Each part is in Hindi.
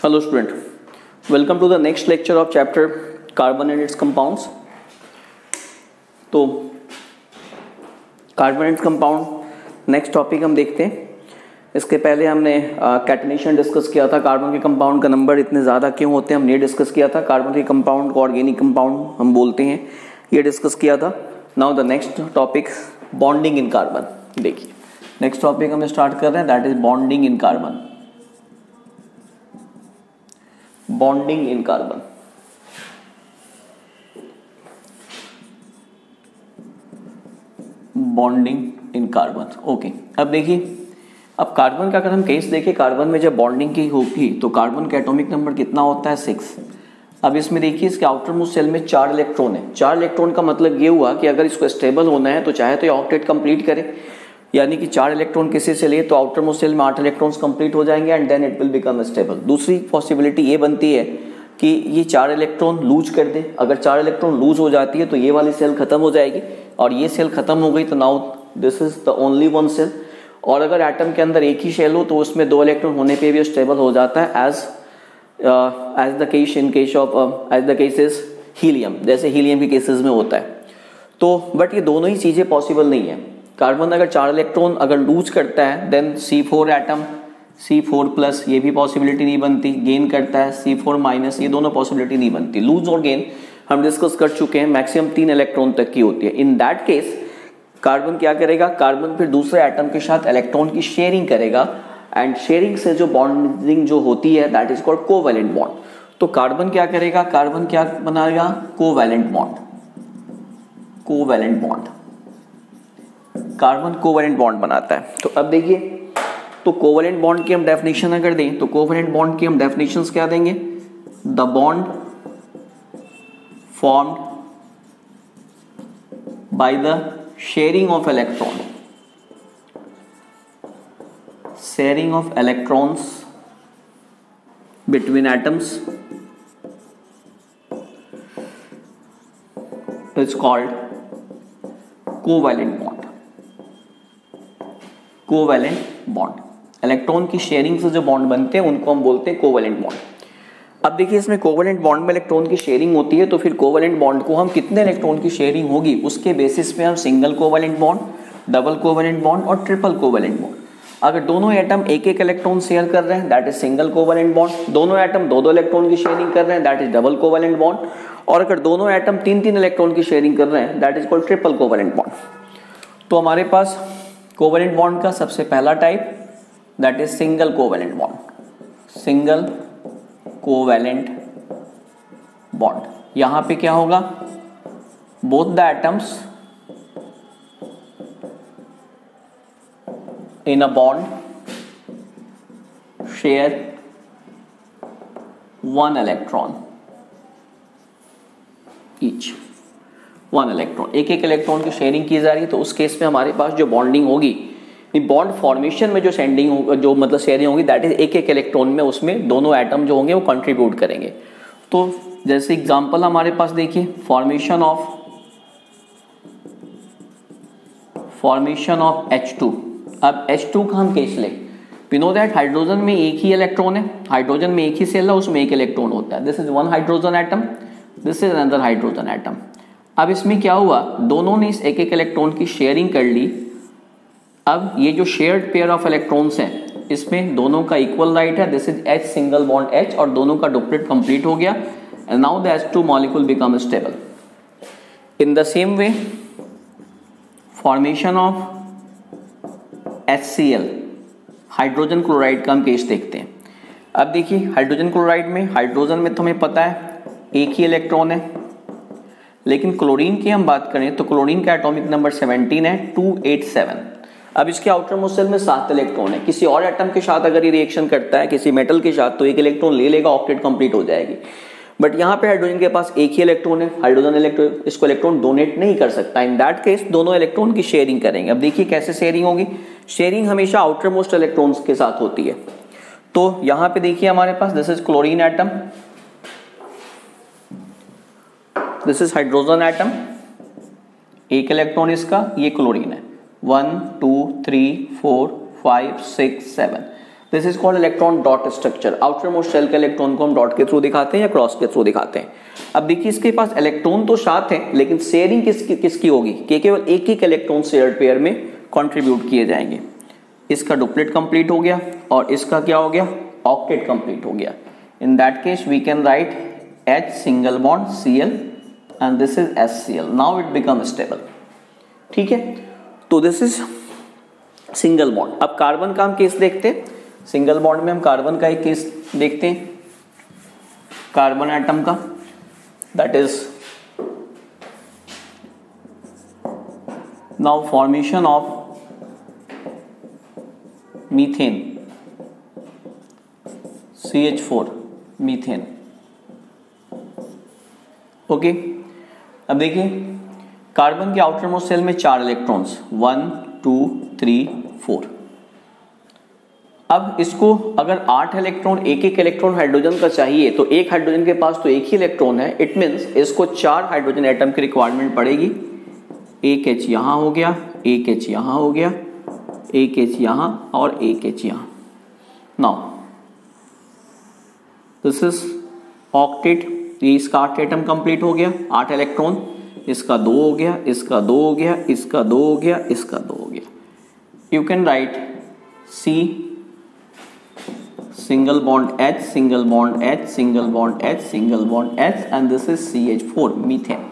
Hello student, welcome to the next lecture of chapter carbon and its compounds. तो carbon and compound next topic हम देखते हैं। इसके पहले हमने कैटनेशन डिस्कस किया था। कार्बन के कंपाउंड का नंबर इतने ज़्यादा क्यों होते हैं हमने डिस्कस किया था। कार्बन के कंपाउंड को ऑर्गेनिक कंपाउंड हम बोलते हैं, ये डिस्कस किया था। Now the next topic bonding in carbon. देखिए नेक्स्ट टॉपिक हम स्टार्ट कर रहे हैं, that is bonding in carbon. Bonding in carbon, bonding in carbon. Okay, अब देखिए, अब कार्बन का अगर हम केस देखें, कार्बन में जब बॉन्डिंग की होगी तो कार्बन का एटॉमिक नंबर कितना होता है 6। अब इसमें देखिए इसके आउटर मोस्ट शेल में 4 इलेक्ट्रॉन है। 4 इलेक्ट्रॉन का मतलब ये हुआ कि अगर इसको स्टेबल होना है तो चाहे तो ये ऑक्टेट कंप्लीट करे, यानी कि 4 इलेक्ट्रॉन किसी से ले तो आउटर मोस्ट शेल में 8 इलेक्ट्रॉन्स कंप्लीट हो जाएंगे and then it will become stable. दूसरी पॉसिबिलिटी ये बनती है कि ये 4 इलेक्ट्रॉन लूज कर दे। अगर 4 इलेक्ट्रॉन लूज हो जाती है तो ये वाली सेल खत्म हो जाएगी, और ये सेल खत्म हो गई तो now this is the only one cell. और अगर एटम के अंदर एक ही शेल हो तो उसमें 2 इलेक्ट्रॉन होने पे भी स्टेबल हो जाता है, as the case in case of as the case is helium, जैसे हीलियम के केसेस में होता है। तो बट ये दोनों ही चीज़ें पॉसिबल नहीं है। कार्बन अगर 4 इलेक्ट्रॉन अगर लूज करता है then C4 atom, C4 plus, ये भी पॉसिबिलिटी नहीं बनती। गेन करता है C4 माइनस, ये दोनों पॉसिबिलिटी नहीं बनती। लूज और गेन हम डिस्कस कर चुके हैं, मैक्सिमम 3 इलेक्ट्रॉन तक की होती है। इन दैट केस कार्बन क्या करेगा, कार्बन फिर दूसरे एटम के साथ इलेक्ट्रॉन की शेयरिंग करेगा, एंड शेयरिंग से जो बॉन्डिंग जो होती है that is called covalent bond. तो कार्बन क्या करेगा, कार्बन क्या बनाएगा, covalent bond. Covalent bond, carbon covalent bond बनाता है। तो अब देखिए, तो कोवैलेंट बॉन्ड की हम डेफिनेशन अगर दें तो कोवैलेंट बॉन्ड की हम डेफिनेशंस क्या देंगे, the bond formed by the sharing of electron, sharing of electrons between atoms is called covalent bond. Covalent bond, electron की शेयरिंग से जो बॉन्ड बनते हैं उनको हम बोलते हैं कोवैलेंट बॉन्ड। अब देखिए इसमें कोवैलेंट बॉन्ड में इलेक्ट्रॉन की शेयरिंग होती है, तो फिर कोवैलेंट बॉन्ड को हम कितने इलेक्ट्रॉन की शेयरिंग होगी उसके बेसिस पे हम single covalent bond, double covalent bond और ट्रिपल कोवैलेंट बॉन्ड। अगर दोनों एटम एक एक इलेक्ट्रॉन शेयर कर रहे हैं that is single covalent bond, दोनों एटम 2-2 इलेक्ट्रॉन की शेयरिंग कर रहे हैं that is double covalent bond, और अगर दोनों एटम 3-3 इलेक्ट्रॉन की शेयरिंग कर रहे हैं that is called triple covalent bond. तो हमारे पास कोवैलेंट बॉन्ड का सबसे पहला type that is single covalent bond. Single covalent bond, यहां पे क्या होगा, both the atoms in a bond share 1 electron each. 1 electron, एक एक इलेक्ट्रॉन की शेयरिंग की जा रही है। तो उस केस में हमारे पास जो बॉन्डिंग होगी, बॉन्ड फॉर्मेशन में जो सेंडिंग होगा, जो मतलब शेयरिंग होगी दैट इज एक एक इलेक्ट्रॉन में उसमें दोनों एटम जो होंगे वो कंट्रीब्यूट करेंगे। तो जैसे एग्जांपल हमारे पास देखिए, फॉर्मेशन ऑफ H2। अब H2 का हम केस लें, वी नो दैट हाइड्रोजन में एक ही इलेक्ट्रॉन है, हाइड्रोजन में एक ही सेल है, उसमें एक इलेक्ट्रॉन होता है। This is 1 hydrogen atom, this is another hydrogen atom. अब इसमें क्या हुआ, दोनों ने इस एक एक इलेक्ट्रॉन की शेयरिंग कर ली। अब ये जो शेयर्ड पेयर ऑफ इलेक्ट्रॉन्स हैं इसमें दोनों का इक्वल राइट है, this is H single bond H, और दोनों का डुप्लेट कंप्लीट हो गया and now the H2 molecule become stable. In the same way formation of HCl, hydrogen chloride का हम केस देखते हैं। अब देखिए हाइड्रोजन क्लोराइड में, हाइड्रोजन में तो हमें पता है एक ही इलेक्ट्रॉन है, लेकिन क्लोरीन की हम बात करें तो क्लोरीन का एटॉमिक नंबर 17 है, 287। अब इसके आउटर मोस्ट शेल में 7 इलेक्ट्रॉन है। किसी और एटम के साथ अगर ये रिएक्शन करता है किसी मेटल के साथ तो एक इलेक्ट्रॉन ले लेगा, ऑक्टेट कंप्लीट हो जाएगी। बट यहाँ पे हाइड्रोजन के पास एक ही इलेक्ट्रॉन है, हाइड्रोजन इसको इलेक्ट्रॉन डोनेट नहीं कर सकता। इन दैट केस दोनों इलेक्ट्रॉन की शेयरिंग करेंगे। अब देखिए कैसे शेयरिंग होगी, शेयरिंग हमेशा आउटर मोस्ट इलेक्ट्रॉन्स के साथ होती है। तो यहाँ पे देखिए हमारे पास this is chlorine atom, this is hydrogen atom, एक इलेक्ट्रॉन इसका, ये क्लोरीन है। 1 2 3 4 5 6 7। This is called electron dot structure. Outermost shell के इलेक्ट्रॉन को हम डॉट के थ्रू दिखाते हैं या क्रॉस के थ्रू दिखाते हैं। अब देखिए इसके पास इलेक्ट्रॉन तो 7 है, लेकिन शेयरिंग किसकी होगी कि केवल एक एक इलेक्ट्रॉन शेयर्ड पेयर में कंट्रीब्यूट किए जाएंगे। इसका डुप्लेट कंप्लीट हो गया और इसका क्या हो गया, ऑक्टेट कंप्लीट हो गया। In that case we can write H single bond Cl and this is HCl। Now it become stable. ठीक है, तो दिस इज सिंगल बॉन्ड। अब कार्बन का हम केस देखते हैं। सिंगल बॉन्ड में हम कार्बन का एक केस देखते हैं, कार्बन एटम का, that is now formation of methane CH4 methane. Okay, अब देखिए कार्बन के आउटर मोस्ट शेल में 4 इलेक्ट्रॉन्स 1 2 3 4। अब इसको अगर 8 इलेक्ट्रॉन एक एक इलेक्ट्रॉन हाइड्रोजन का चाहिए तो एक हाइड्रोजन के पास तो एक ही इलेक्ट्रॉन है, इट मीन्स इसको 4 हाइड्रोजन एटम की रिक्वायरमेंट पड़ेगी। एक H यहां हो गया, एक H यहां हो गया, एक H यहां और एक H यहां। नाउ दिस इज ऑक्टेट, ये इसका 8 एटम कंप्लीट हो गया, 8 इलेक्ट्रॉन, इसका 2 हो गया, इसका 2 हो गया, इसका 2 हो गया, इसका 2 हो गया। You can write C single bond H single bond H single bond H single bond H and this is CH4 methane.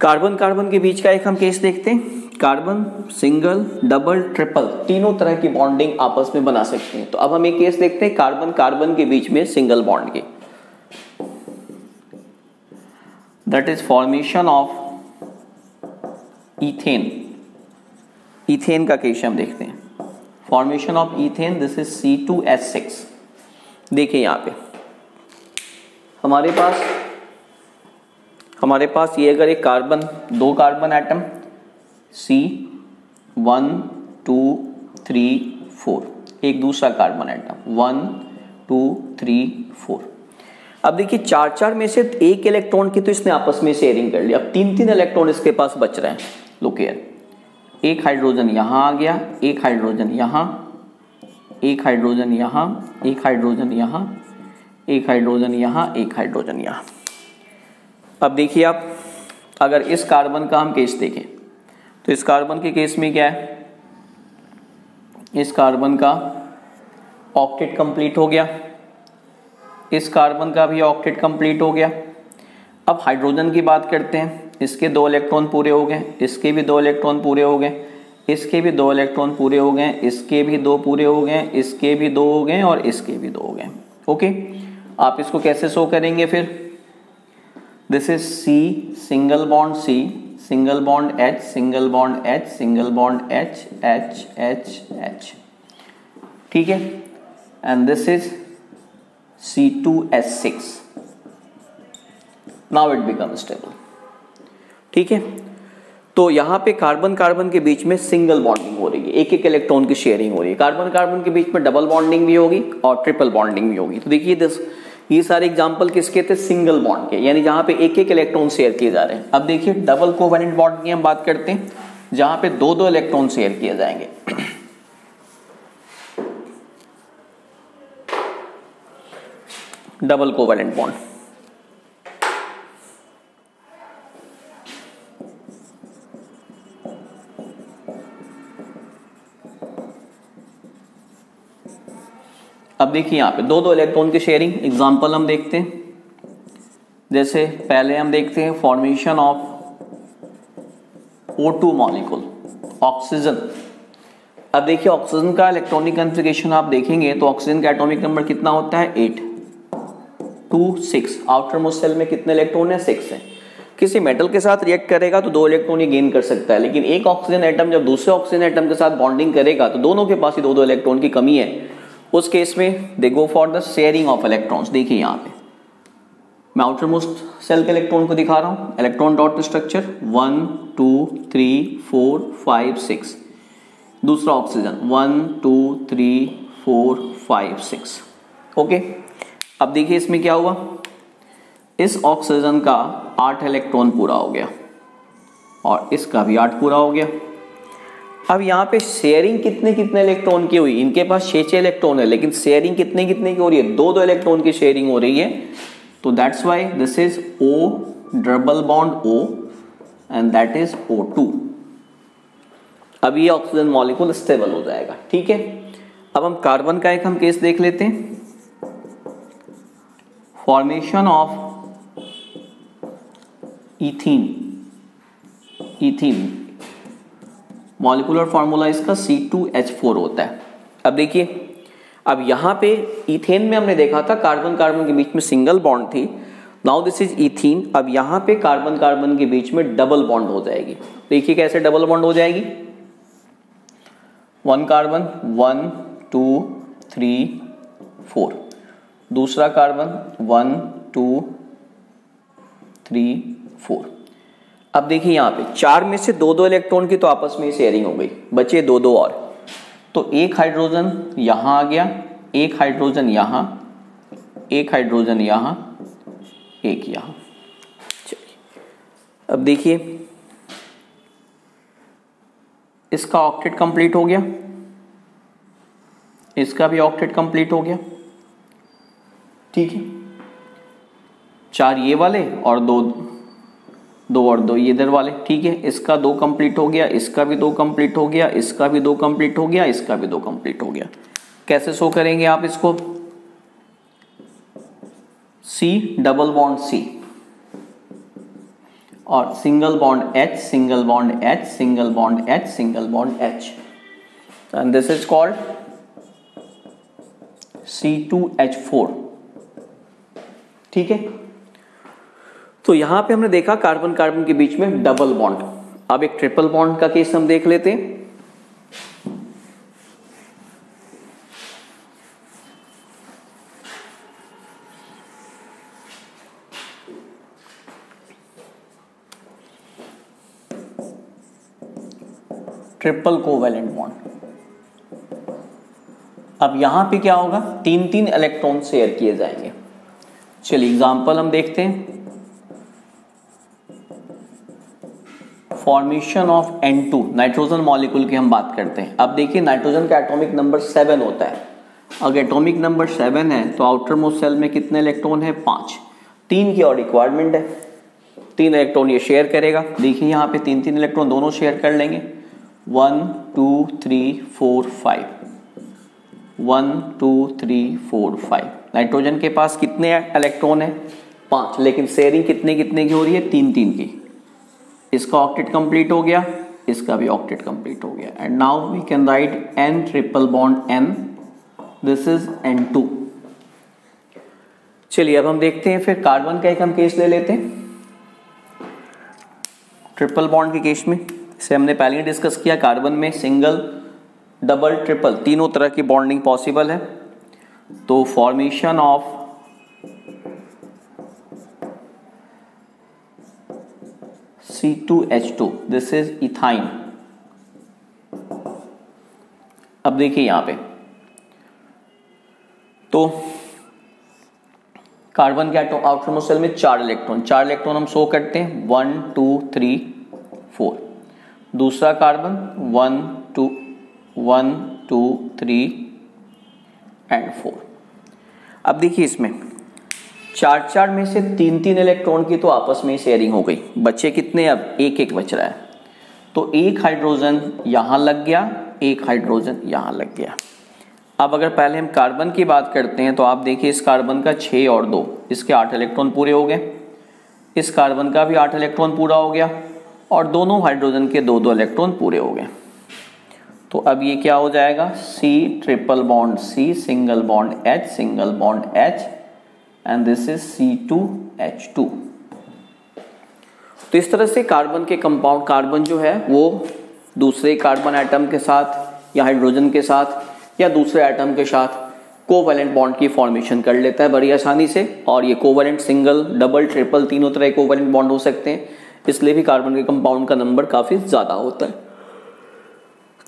Carbon carbon के बीच का एक हम केस देखते हैं। कार्बन सिंगल डबल ट्रिपल तीनों तरह की बॉन्डिंग आपस में बना सकते हैं। तो अब हम एक केस देखते हैं कार्बन कार्बन के बीच में सिंगल बॉन्ड के, that is formation of ethane. Ethane का केस हम देखते हैं, formation of ethane, this is C2H6। देखिए यहां पे हमारे पास ये अगर एक कार्बन, 2 कार्बन एटम C1 2 3 4, एक दूसरा कार्बन एटम 1 2 3 4। अब देखिए 4 में से एक इलेक्ट्रॉन की तो इसने आपस में शेयरिंग कर ली। अब 3 इलेक्ट्रॉन इसके पास बच रहे हैं। लुक हियर, एक हाइड्रोजन यहां आ गया, एक हाइड्रोजन यहां, एक हाइड्रोजन यहां, एक हाइड्रोजन यहां, एक हाइड्रोजन यहां, एक हाइड्रोजन यहां। अब देखिए आप अगर इस कार्बन का हम केस देखें तो इस कार्बन के केस में क्या है, इस कार्बन का ऑक्टेट कंप्लीट हो गया, इस कार्बन का भी ऑक्टेट कंप्लीट हो गया। अब हाइड्रोजन की बात करते हैं, इसके 2 इलेक्ट्रॉन पूरे हो गए, इसके भी 2 इलेक्ट्रॉन पूरे हो गए, इसके भी 2 इलेक्ट्रॉन पूरे हो गए, इसके भी 2 पूरे हो गए, इसके भी 2 हो गए और इसके भी 2 हो गए। ओके, आप इसको कैसे शो करेंगे फिर, this is C single bond C single bond H single bond H single bond H H H H। ठीक है, and this is C2H6। Now it become stable. ठीक है, तो यहां पे कार्बन कार्बन के बीच में सिंगल बॉन्डिंग हो रही है, एक एक इलेक्ट्रॉन की शेयरिंग हो रही है। कार्बन कार्बन के बीच में डबल बॉन्डिंग भी होगी और ट्रिपल बॉन्डिंग भी होगी। तो देखिए ये सारे एग्जांपल किसके थे, सिंगल बॉन्ड के, यानी जहां पे एक एक इलेक्ट्रॉन शेयर किए जा रहे हैं। अब देखिए डबल कोवेलेंट बॉन्ड की हम बात करते हैं, जहां पे 2 इलेक्ट्रॉन शेयर किए जाएंगे। डबल कोवेलेंट बॉन्ड, अब देखिए यहां पे 2 इलेक्ट्रॉन की शेयरिंग। एग्जांपल हम देखते हैं, जैसे पहले हम देखते हैं formation of O2 molecule, oxygen. अब देखिए ऑक्सीजन का इलेक्ट्रॉनिक कॉन्फ़िगरेशन आप देखेंगे तो ऑक्सीजन का एटॉमिक नंबर कितना होता है, 8 2 6। आउटर मोस्ट शेल में कितने इलेक्ट्रॉन है, 6 है। किसी मेटल के साथ रिएक्ट करेगा तो 2 इलेक्ट्रॉन ही गेन कर सकता है, लेकिन एक ऑक्सीजन एटम जब दूसरे ऑक्सीजन एटम के साथ बॉन्डिंग करेगा तो दोनों के पास ही 2 इलेक्ट्रॉन की कमी है। उस केस में they go for the sharing of electrons. देखिए यहाँ पे मैं आउटर मोस्ट सेल के इलेक्ट्रॉन को दिखा रहा हूँ, इलेक्ट्रॉन डॉट स्ट्रक्चर 1 2 3 4 5 6। दूसरा ऑक्सीजन 1 2 3 4 5 6। ओके, अब देखिए इसमें क्या हुआ, इस ऑक्सीजन का 8 इलेक्ट्रॉन पूरा हो गया और इसका भी 8 पूरा हो गया। अब यहाँ पे शेयरिंग कितने कितने इलेक्ट्रॉन की हुई, इनके पास 6 इलेक्ट्रॉन है, लेकिन शेयरिंग कितने कितने की हो रही है, 2 इलेक्ट्रॉन की शेयरिंग हो रही है। तो that's why this is O double bond O and that is O2। अब ये ऑक्सीजन मॉलिक्यूल स्टेबल हो जाएगा। ठीक है, अब हम कार्बन का एक हम केस देख लेते हैं। Formation of ethene molecular formula इसका C2H4 होता है। अब देखिए, अब यहाँ पे इथेन में हमने देखा था कार्बन कार्बन के बीच में सिंगल बॉन्ड थी, नाउ दिस इज इथीन। अब यहाँ पे कार्बन कार्बन के बीच में डबल बॉन्ड हो जाएगी। देखिए कैसे डबल बॉन्ड हो जाएगी, 1 कार्बन 1 2 3 4, दूसरा कार्बन 1 2 3 4। अब देखिए यहाँ पे 4 में से 2 इलेक्ट्रॉन की तो आपस में शेयरिंग हो गई, बचे 2 और। तो एक हाइड्रोजन यहां आ गया, एक हाइड्रोजन यहां, एक हाइड्रोजन यहां, एक यहां। चलिए अब देखिए इसका ऑक्टेट कंप्लीट हो गया, इसका भी ऑक्टेट कंप्लीट हो गया। ठीक है, 4 ये वाले और 2 और 2 ये इधर वाले। ठीक है, इसका 2 कंप्लीट हो गया, इसका भी 2 कंप्लीट हो गया, इसका भी 2 कंप्लीट हो गया, इसका भी 2 कंप्लीट हो गया। कैसे शो करेंगे आप इसको, C डबल बॉन्ड C और single bond H, single bond H, single bond H, single bond H, and this is called C2H4। ठीक है, तो यहां पे हमने देखा कार्बन कार्बन के बीच में डबल बॉन्ड। अब एक ट्रिपल बॉन्ड का केस हम देख लेते हैं। Triple covalent bond. अब यहां पे क्या होगा, 3 इलेक्ट्रॉन शेयर किए जाएंगे। चलिए एग्जांपल हम देखते हैं। Formation of N2 nitrogen molecule की हम बात करते हैं। अब देखिए नाइट्रोजन का एटॉमिक नंबर 7 होता है। अगर एटॉमिक नंबर 7 है तो आउटर मोस्ट सेल में कितने इलेक्ट्रॉन है, 5। 3 की और रिक्वायरमेंट है, 3 इलेक्ट्रॉन ये शेयर करेगा। देखिए यहाँ पे 3 इलेक्ट्रॉन दोनों शेयर कर लेंगे, 1 2 3 4 5, 1 2 3 4 5। नाइट्रोजन के पास कितने इलेक्ट्रॉन है, 5, लेकिन शेयरिंग कितने कितने की हो रही है, 3 की। इसका ऑक्टेट कंप्लीट हो गया, इसका भी ऑक्टेट कंप्लीट हो गया, and now we can write N triple bond N, this is N2। चलिए अब हम देखते हैं फिर कार्बन का एक हम केस ले लेते हैं। ट्रिपल बॉन्ड के केस में इसे हमने पहले ही डिस्कस किया, कार्बन में सिंगल डबल ट्रिपल तीनों तरह की बॉन्डिंग पॉसिबल है। तो formation of C2H2, this is ethyne. अब देखिए यहां पे तो कार्बन के आउटरमोस्ट सेल में 4 इलेक्ट्रॉन हम शो करते हैं, 1 2 3 4। दूसरा कार्बन 1 2 3 एंड 4। अब देखिए इसमें 4 में से 3 इलेक्ट्रॉन की तो आपस में शेयरिंग हो गई, बचे कितने, अब एक बच रहा है। तो एक हाइड्रोजन यहां लग गया, एक हाइड्रोजन यहां लग गया। अब अगर पहले हम कार्बन की बात करते हैं तो आप देखिए इस कार्बन का 6 और 2, इसके 8 इलेक्ट्रॉन पूरे हो गए। इस कार्बन का भी 8 इलेक्ट्रॉन पूरा हो गया और दोनों हाइड्रोजन के 2 इलेक्ट्रॉन पूरे हो गए। तो अब ये क्या हो जाएगा, C triple bond C, single bond H, single bond H, and this is C2H2। तो इस तरह से कार्बन के कंपाउंड, कार्बन जो है वो दूसरे कार्बन एटम के साथ या हाइड्रोजन के साथ या दूसरे एटम के साथ कोवैलेंट बॉन्ड की फॉर्मेशन कर लेता है बड़ी आसानी से। और ये कोवैलेंट सिंगल डबल ट्रिपल तीनों तरह के कोवैलेंट बॉन्ड हो सकते हैं, इसलिए भी कार्बन के कंपाउंड का नंबर काफी ज्यादा होता है।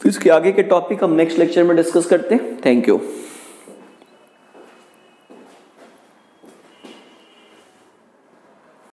तो इसके आगे के टॉपिक हम नेक्स्ट लेक्चर में डिस्कस करते हैं। Thank you.